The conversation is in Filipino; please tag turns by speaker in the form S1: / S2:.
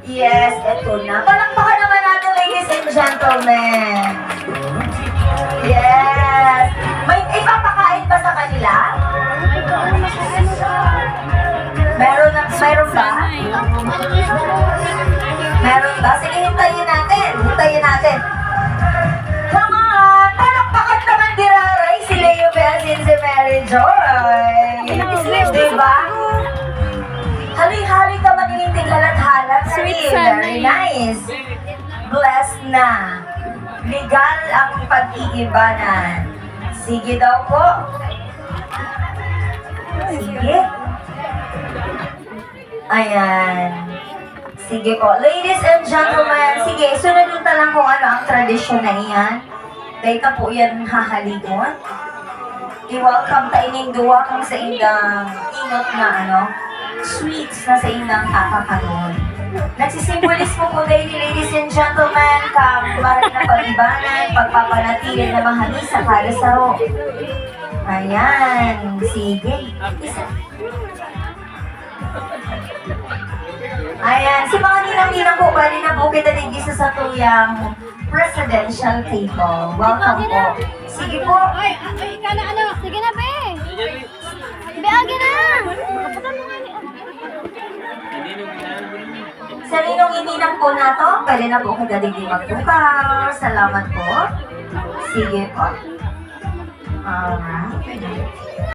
S1: Yes, eto na. Palakpakan naman natin, ladies and gentlemen. Yes. May ipapakain ba sa kanila? Meron ba? Meron ba? Sige, hintayin natin. Hintayin natin. Come on! Palakpakan naman diraray si Leo Belsin, si Mary Joy. Diba? Hali-hali ka magiging halat-halat.
S2: Sweet
S1: Very
S2: sana.
S1: nice. Blessed na. Legal ang pag-iibanan. Sige daw po. Sige. Ayan. Sige po. Ladies and gentlemen, sige, sunod na lang kung ano ang tradisyon na iyan. Dahil ka po yan hahalikon. I-welcome ta ining duwa kang sa indang inot na sweets na sa indang kakakaroon. Nagsisimbolismo po dahil, ladies and gentlemen, kang maray na pag-ibanan, pagpapanatili na mahali sa kalasaw. Ayan. Sige. Ayan. Si mga ninang-ninang po, bali na po kita nagisa sa tuyang presidential table. Welcome po. Sige po.
S2: Ay, ika na ano? Sige na, be. Be, agi na.
S1: Sa ninong-ininang po na to, pwede na po kagadigdi magpukaw. Salamat po. Sige po. Alright.